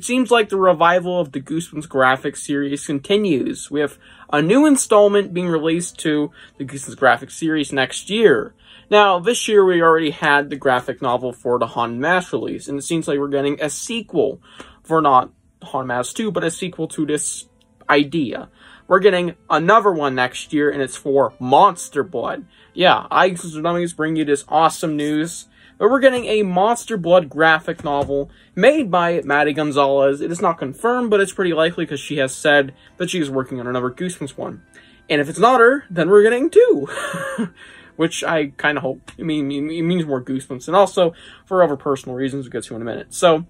seems like the revival of the Goosebumps graphic series continues. We have a new installment being released to the Goosebumps graphic series next year. Now, this year we already had the graphic novel for the Haunted Mask release, and it seems like we're getting a sequel for not Haunted Mask 2, but a sequel to this idea. We're getting another one next year, and it's for Monster Blood. Yeah, I, Dummies, bring you this awesome news. But we're getting a Monster Blood graphic novel made by Maddie Gonzalez. It is not confirmed, but it's pretty likely because she has said that she is working on another Goosebumps one. And if it's not her, then we're getting two. Which I kind of hope. I mean, it means more Goosebumps. And also, for other personal reasons we'll get to in a minute. So,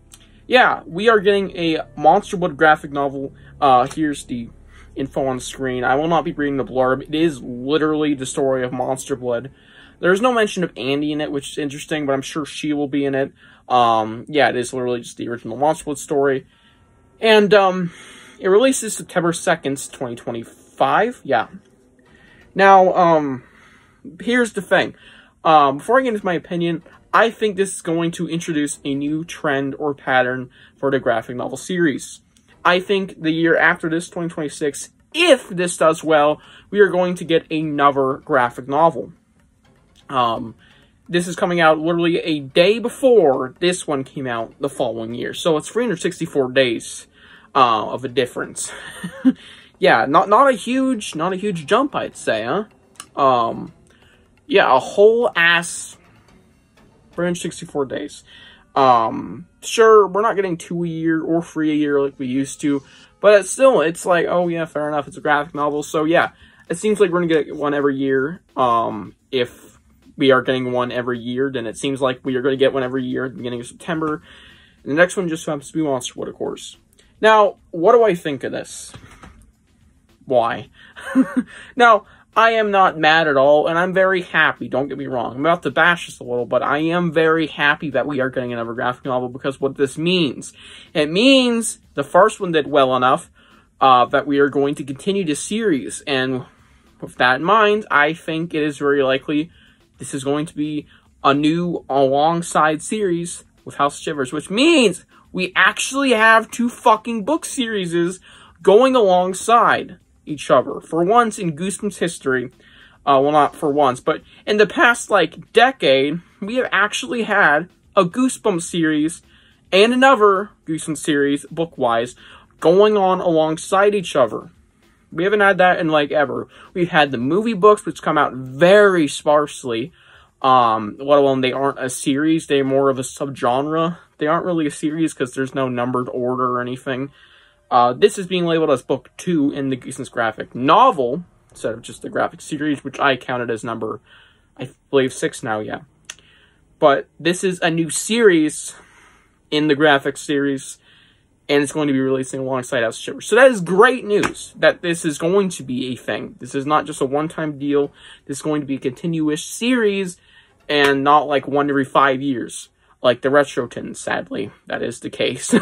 yeah, we are getting a Monster Blood graphic novel. Here's the info on the screen. I will not be reading the blurb. It is literally the story of Monster Blood. There's no mention of Andy in it, which is interesting, but I'm sure she will be in it. Yeah, it is literally just the original Monster Blood story. And, it releases September 2nd, 2025. Yeah. Now, here's the thing. Before I get into my opinion, I think this is going to introduce a new trend or pattern for the graphic novel series. I think the year after this, 2026, if this does well, we are going to get another graphic novel. This is coming out literally a day before this one came out the following year. So it's 364 days of a difference. Yeah, not a huge jump, I'd say, huh? Yeah, a whole ass 364 days. Sure, we're not getting 2 a year or 3 a year like we used to, but it's like, oh yeah, fair enough, it's a graphic novel, so yeah, it seems like we're gonna get one every year. If we are getting one every year, then it seems like we are gonna get one every year at the beginning of September, and the next one just happens to be Monster Blood, of course. Now, what do I think of this? Why? Now, I am not mad at all, and I'm very happy, don't get me wrong. I'm about to bash this a little, but I am very happy that we are getting another graphic novel, because what this means, it means the first one did well enough that we are going to continue this series, and with that in mind, I think it is very likely this is going to be a new alongside series with House of Shivers, which means we actually have two fucking book series going alongside each other. For once in Goosebumps history, well, not for once, but in the past, like, decade, we have actually had a Goosebumps series and another Goosebumps series, book-wise, going on alongside each other. We haven't had that in, like, ever. We've had the movie books, which come out very sparsely, let alone they aren't a series, they're more of a subgenre. They aren't really a series because there's no numbered order or anything. This is being labeled as book 2 in the Goosebumps graphic novel, instead of just the graphic series, which I counted as number, I believe, 6 now, yeah. But this is a new series in the graphic series, and it's going to be releasing alongside House of Shivers. So that is great news, that this is going to be a thing. This is not just a one-time deal. This is going to be a continuous series, and not like 1 every 5 years, like the Retrotins, sadly. That is the case.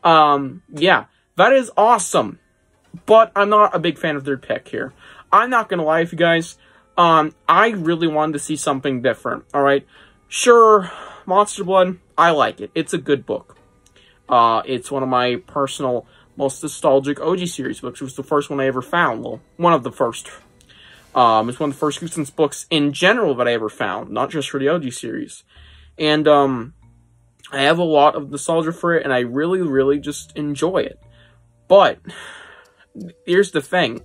Yeah. That is awesome, but I'm not a big fan of their pick here. I'm not gonna lie with you guys, I really wanted to see something different, alright? Sure, Monster Blood, I like it. It's a good book. It's one of my personal, most nostalgic OG series books. It was the first one I ever found. Well, one of the first. It's one of the first Goosebumps books in general that I ever found, not just for the OG series. And, I have a lot of nostalgia for it, and I really, really just enjoy it. But, here's the thing.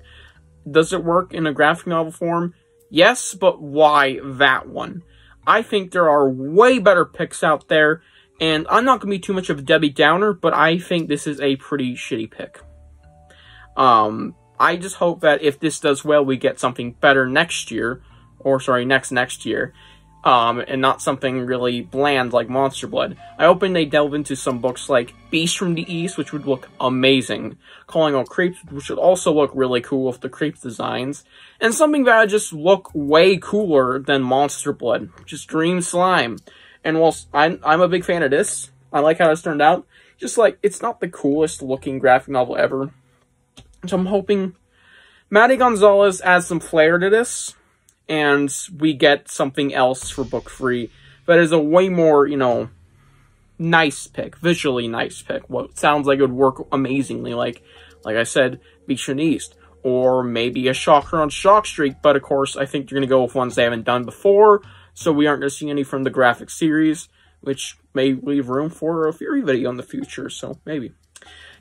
Does it work in a graphic novel form? Yes, but why that one? I think there are way better picks out there, and I'm not going to be too much of a Debbie Downer, but I think this is a pretty shitty pick. I just hope that if this does well, we get something better next year, or sorry, next year. And not something really bland like Monster Blood. I hope they delve into some books like Beast from the East, which would look amazing. Calling All Creeps, which would also look really cool with the creep designs. And something that would just look way cooler than Monster Blood. Just Dream Slime. And whilst I'm a big fan of this, I like how it's turned out, just like, it's not the coolest looking graphic novel ever. So I'm hoping Maddie Gonzalez adds some flair to this, and we get something else for book 3 that is a way more, you know, nice pick, visually nice pick. What sounds like it would work amazingly, like I said, Beach and East, or maybe a Shocker on Shock Streak. But of course, I think you're gonna go with ones they haven't done before, so we aren't gonna see any from the graphic series, which may leave room for a Fury video in the future. So maybe.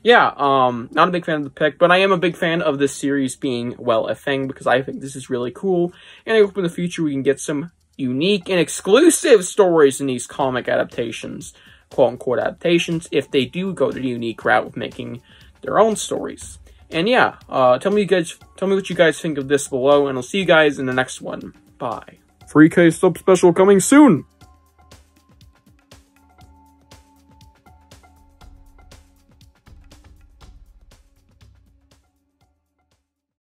Yeah, not a big fan of the pick, but I am a big fan of this series being, well, a thing, because I think this is really cool, and I hope in the future we can get some unique and exclusive stories in these comic adaptations, quote-unquote adaptations, if they do go the unique route of making their own stories. And yeah, tell me what you guys think of this below, and I'll see you guys in the next one. Bye. 3K sub special coming soon!